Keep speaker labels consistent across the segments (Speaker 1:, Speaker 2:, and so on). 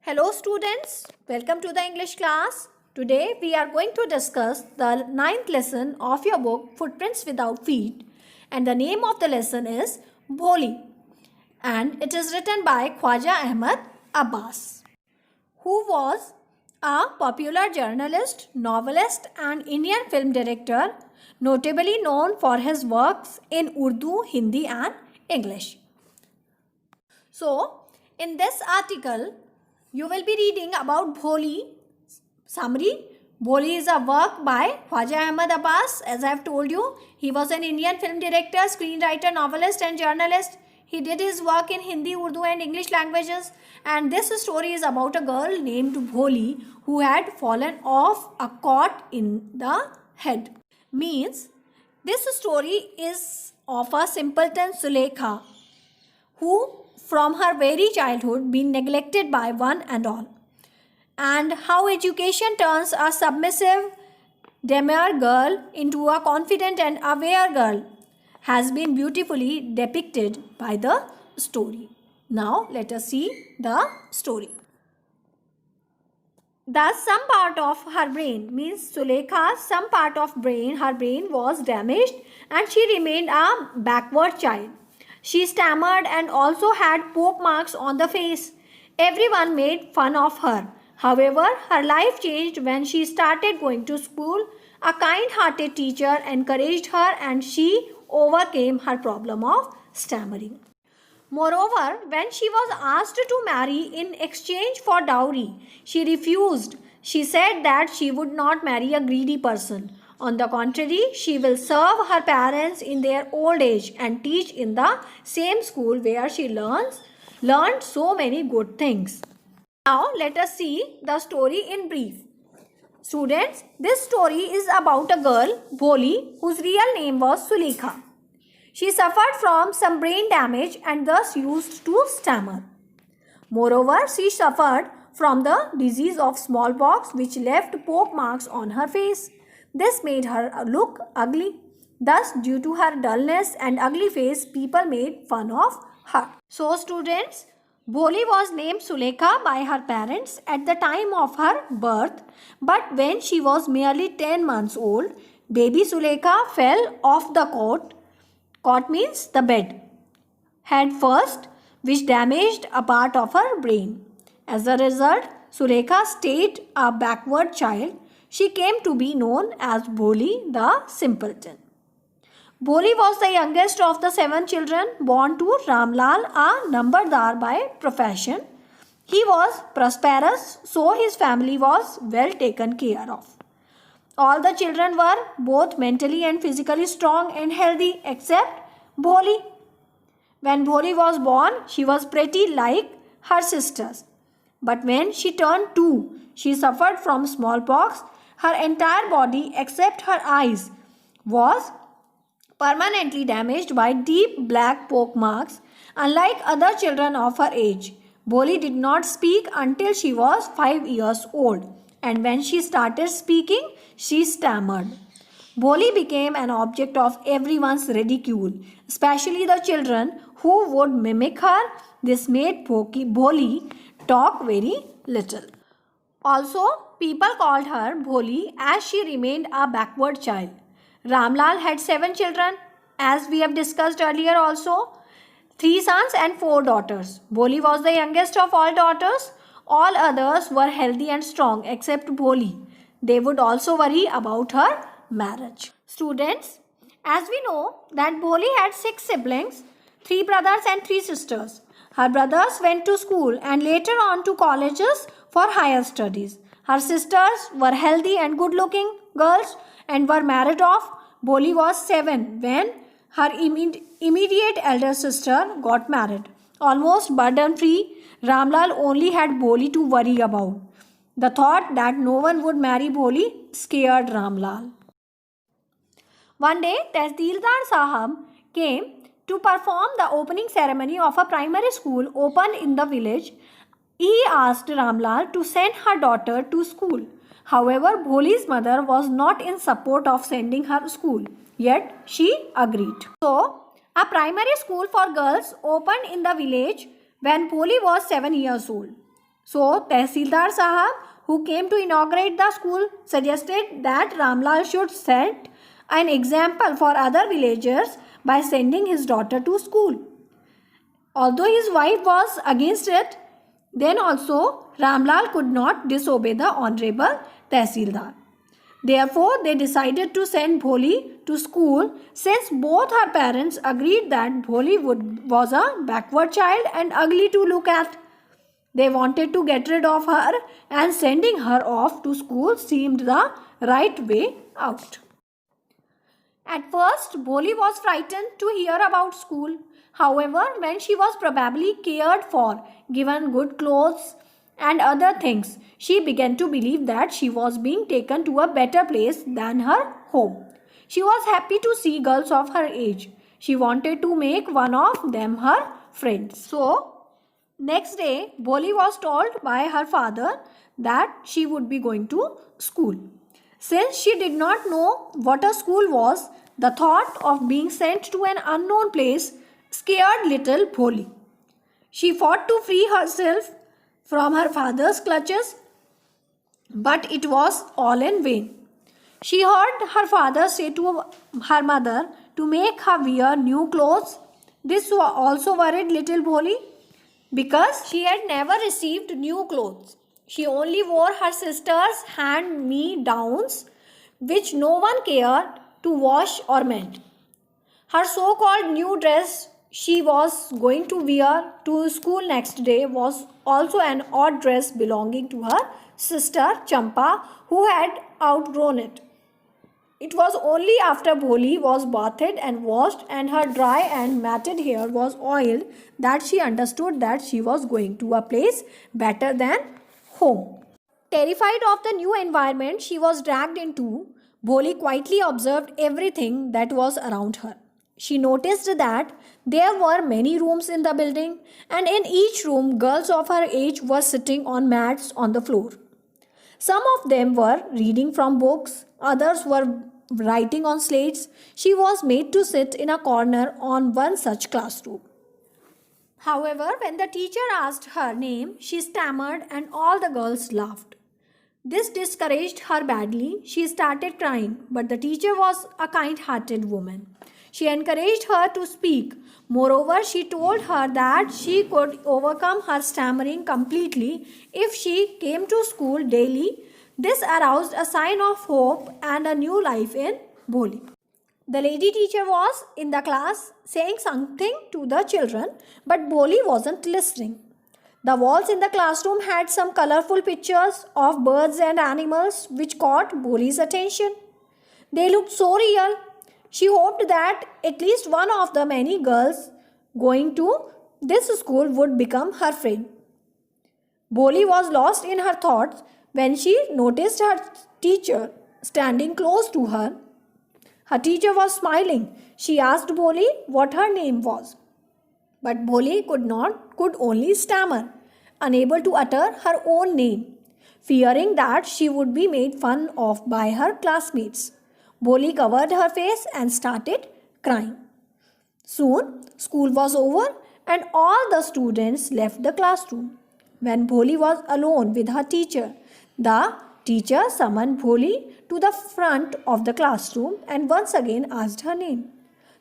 Speaker 1: Hello students, welcome to the English class. Today we are going to discuss the ninth lesson of your book Footprints Without Feet, and the name of the lesson is Bholi, and it is written by Khwaja Ahmad Abbas, who was a popular journalist, novelist and Indian film director, notably known for his works in Urdu, Hindi and English. So, in this article, you will be reading about Bholi. Summary: Bholi is a work by Khwaja Ahmad Abbas. As I have told you, he was an Indian film director, screenwriter, novelist and journalist. He did his work in Hindi, Urdu and English languages. And this story is about a girl named Bholi who had fallen off a cot in the head. Means, this story is of a simpleton Sulekha who from her very childhood been neglected by one and all, and how education turns a submissive, demure girl into a confident and aware girl has been beautifully depicted by the story. Now let us see the story. Thus, some part of her brain, means Sulekha's some part of her brain was damaged and she remained a backward child. She stammered and also had poke marks on the face. Everyone made fun of her. However, her life changed when she started going to school. A kind-hearted teacher encouraged her and she overcame her problem of stammering. Moreover, when she was asked to marry in exchange for dowry, she refused. She said that she would not marry a greedy person. On the contrary, she will serve her parents in their old age and teach in the same school where she learned so many good things. Now, let us see the story in brief. Students, this story is about a girl, Bholi, whose real name was Sulekha. She suffered from some brain damage and thus used to stammer. Moreover, she suffered from the disease of smallpox which left poke marks on her face. This made her look ugly. Thus, due to her dullness and ugly face, people made fun of her. So, students, Bholi was named Sulekha by her parents at the time of her birth, but when she was merely 10 months old, baby Sulekha fell off the cot. Cot means the bed, head first, which damaged a part of her brain. As a result, Sulekha stayed a backward child. She came to be known as Bholi the simpleton. Bholi was the youngest of the 7 children born to Ramlal, a nambardar by profession. He was prosperous, so his family was well taken care of. All the children were both mentally and physically strong and healthy except Bholi. When Bholi was born, she was pretty like her sisters. But when she turned 2, she suffered from smallpox. Her entire body except her eyes was permanently damaged by deep black poke marks. Unlike other children of her age, Bholi did not speak until she was 5 years old, and when she started speaking, she stammered. Bholi became an object of everyone's ridicule, especially the children who would mimic her. This made Bholi talk very little. Also, people called her Bholi as she remained a backward child. Ramlal had 7 children, as we have discussed earlier also, 3 sons and 4 daughters. Bholi was the youngest of all daughters. All others were healthy and strong except Bholi. They would also worry about her marriage. Students, as we know that Bholi had 6 siblings, 3 brothers and 3 sisters. Her brothers went to school and later on to colleges for higher studies. Her sisters were healthy and good-looking girls and were married off. Bholi was 7 when her immediate elder sister got married. Almost burden-free, Ramlal only had Bholi to worry about. The thought that no one would marry Bholi scared Ramlal. One day, Tehsildar Sahab came to perform the opening ceremony of a primary school opened in the village. He asked Ramlal to send her daughter to school. However, Bholi's mother was not in support of sending her to school, yet she agreed. So, a primary school for girls opened in the village when Bholi was 7 years old. So Tehsildar Sahab, who came to inaugurate the school, suggested that Ramlal should set an example for other villagers by sending his daughter to school. Although his wife was against it, then also Ramlal could not disobey the honorable Tehsildar. Therefore, they decided to send Bholi to school since both her parents agreed that Bholi was a backward child and ugly to look at. They wanted to get rid of her, and sending her off to school seemed the right way out. At first, Bholi was frightened to hear about school. However, when she was probably cared for, given good clothes and other things, she began to believe that she was being taken to a better place than her home. She was happy to see girls of her age. She wanted to make one of them her friend. So, next day, Bholi was told by her father that she would be going to school. Since she did not know what a school was, the thought of being sent to an unknown place scared little Bholi. She fought to free herself from her father's clutches, but it was all in vain. She heard her father say to her mother to make her wear new clothes. This also worried little Bholi because she had never received new clothes. She only wore her sister's hand-me-downs, which no one cared to wash or mend. Her so-called new dress she was going to wear to school next day was also an odd dress belonging to her sister Champa, who had outgrown it. It was only after Bholi was bathed and washed and her dry and matted hair was oiled that she understood that she was going to a place better than home. Terrified of the new environment she was dragged into, Bholi quietly observed everything that was around her. She noticed that there were many rooms in the building, and in each room girls of her age were sitting on mats on the floor. Some of them were reading from books, others were writing on slates. She was made to sit in a corner on one such classroom. However, when the teacher asked her name, she stammered and all the girls laughed. This discouraged her badly. She started crying, but the teacher was a kind-hearted woman. She encouraged her to speak. Moreover, she told her that she could overcome her stammering completely if she came to school daily. This aroused a sign of hope and a new life in Bholi. The lady teacher was in the class saying something to the children, but Bholi wasn't listening. The walls in the classroom had some colorful pictures of birds and animals which caught Bholi's attention. They looked so real. She hoped that at least one of the many girls going to this school would become her friend. Bholi was lost in her thoughts when she noticed her teacher standing close to her. Her teacher was smiling. She asked Bholi what her name was. But Bholi could only stammer, unable to utter her own name, fearing that she would be made fun of by her classmates. Bholi covered her face and started crying. Soon, school was over and all the students left the classroom. When Bholi was alone with her teacher, the teacher summoned Bholi to the front of the classroom and once again asked her name.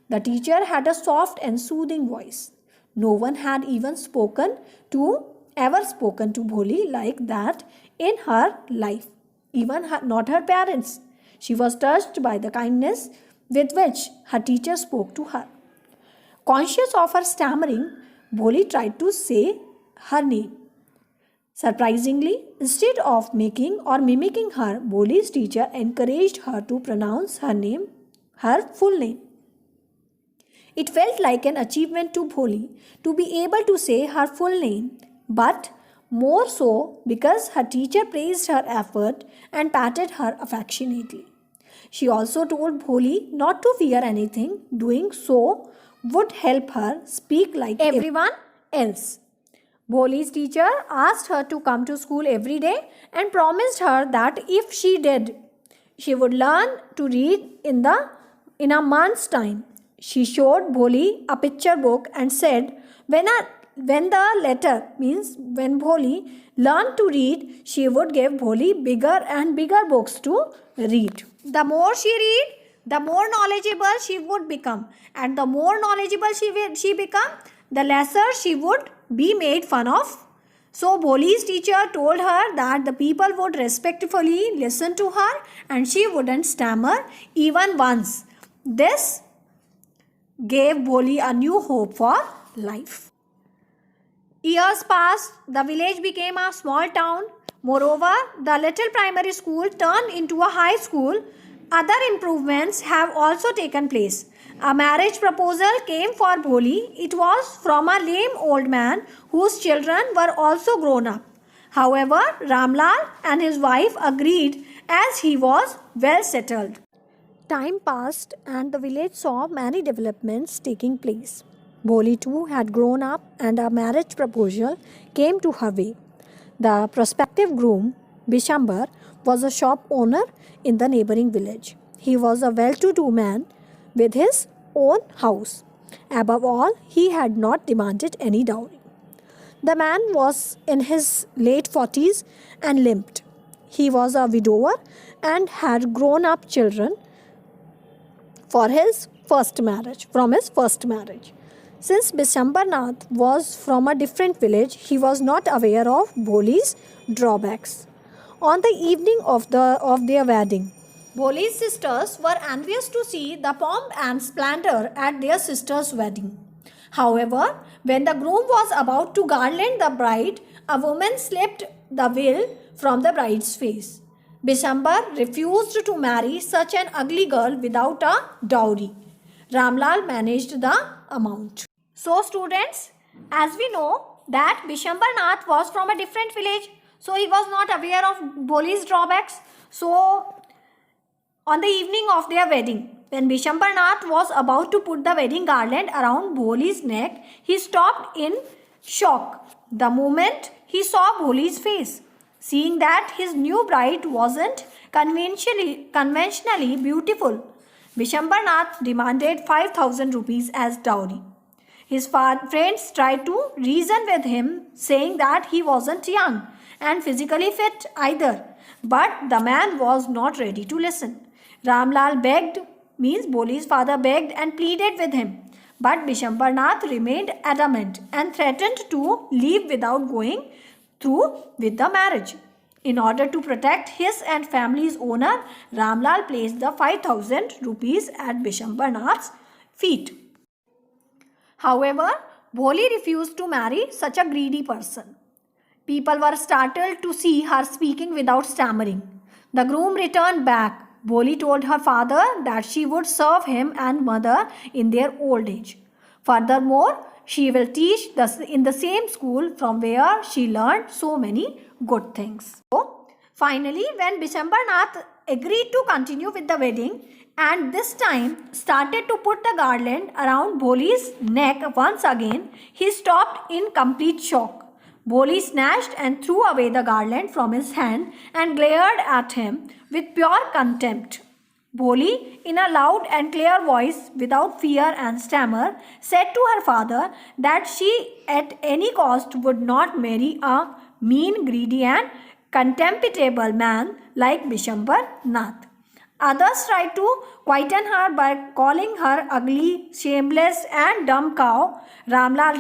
Speaker 1: The teacher had a soft and soothing voice. No one had ever spoken to Bholi like that in her life, not her parents. She was touched by the kindness with which her teacher spoke to her. Conscious of her stammering, Bholi tried to say her name. Surprisingly, instead of making or mimicking her, Bholi's teacher encouraged her to pronounce her full name. It felt like an achievement to Bholi to be able to say her full name, but more so because her teacher praised her effort and patted her affectionately. She also told Bholi not to fear anything. Doing so would help her speak like everyone else. Bholi's teacher asked her to come to school every day and promised her that if she did, she would learn to read in a month's time. She showed Bholi a picture book and said, when a when Bholi learned to read, she would give Bholi bigger and bigger books to read. The more she read, the more knowledgeable she would become, and the more knowledgeable she become, the lesser she would be made fun of. So Bholi's teacher told her that the people would respectfully listen to her and she wouldn't stammer even once. This gave Bholi a new hope for life. Years passed, the village became a small town. Moreover, the little primary school turned into a high school. Other improvements have also taken place. A marriage proposal came for Bholi. It was from a lame old man whose children were also grown up. However, Ramlal and his wife agreed as he was well settled. Time passed and the village saw many developments taking place. Bholi too had grown up and a marriage proposal came to her way. The prospective groom, Bishambar, was a shop owner in the neighboring village. He was a well-to-do man with his own house. Above all, he had not demanded any dowry. The man was in his late 40s and limped. He was a widower and had grown-up children from his first marriage. Since Bishambar Nath was from a different village, he was not aware of Bholi's drawbacks. On the evening of their wedding, Bholi's sisters were envious to see the pomp and splendor at their sister's wedding. However, when the groom was about to garland the bride, a woman slipped the veil from the bride's face. Bishambar refused to marry such an ugly girl without a dowry. Ramlal managed the amount. So students, as we know that Bishambar Nath was from a different village, so he was not aware of Bholi's drawbacks. So on the evening of their wedding, when Bishambar Nath was about to put the wedding garland around Bholi's neck, he stopped in shock the moment he saw Bholi's face. Seeing that his new bride wasn't conventionally beautiful, Bishambar Nath demanded 5,000 rupees as dowry. His friends tried to reason with him, saying that he wasn't young and physically fit either. But the man was not ready to listen. Ramlal Bholi's father begged and pleaded with him. But Bishambar Nath remained adamant and threatened to leave without going through with the marriage. In order to protect his and family's honor, Ramlal placed the 5,000 rupees at Bishambar Nath's feet. However, Bholi refused to marry such a greedy person. People were startled to see her speaking without stammering. The groom returned back. Bholi told her father that she would serve him and mother in their old age. Furthermore, she will teach in the same school from where she learned so many good things. So, finally, when Bishambar Nath agreed to continue with the wedding and this time started to put the garland around Bholi's neck once again, he stopped in complete shock. Bholi snatched and threw away the garland from his hand and glared at him with pure contempt. Bholi, in a loud and clear voice, without fear and stammer, said to her father that she at any cost would not marry a mean, greedy and contemptible man like Bishambar Nath. Others tried to quieten her by calling her ugly, shameless and dumb cow. Ramlal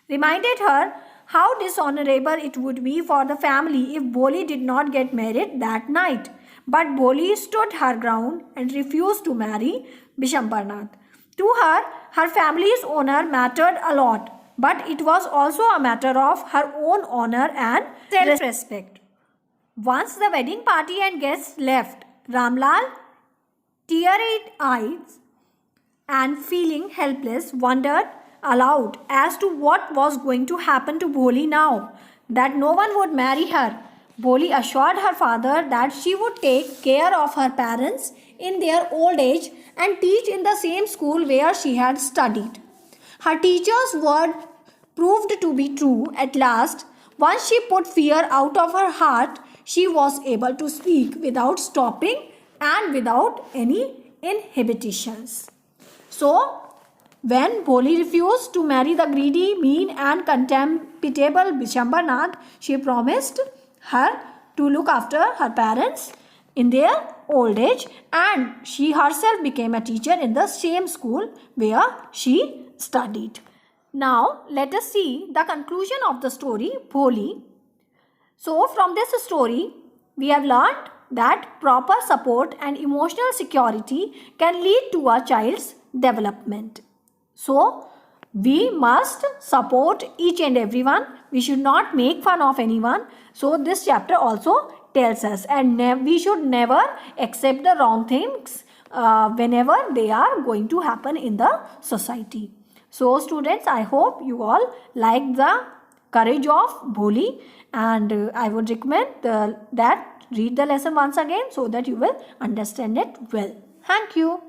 Speaker 1: reminded her how dishonorable it would be for the family if Bholi did not get married that night. But Bholi stood her ground and refused to marry Bishambar Nath. To her, her family's honor mattered a lot, but it was also a matter of her own honor and self-respect. Once the wedding party and guests left, Ramlal, teary-eyed and feeling helpless, wondered aloud as to what was going to happen to Bholi now that no one would marry her. Bholi assured her father that she would take care of her parents in their old age and teach in the same school where she had studied. Her teacher's word proved to be true at last. Once she put fear out of her heart, she was able to speak without stopping and without any inhibitions. So, When Bholi refused to marry the greedy, mean and contemptible Bishambharnath, she promised her to look after her parents in their old age, and she herself became a teacher in the same school where she studied. Now let us see the conclusion of the story Bholi. So from this story we have learned that proper support and emotional security can lead to a child's development. So we must support each and everyone. We should not make fun of anyone. So this chapter also tells us, and we should never accept the wrong things whenever they are going to happen in the society. So students, I hope you all like the courage of Bholi, and I would recommend that read the lesson once again so that you will understand it well. Thank you.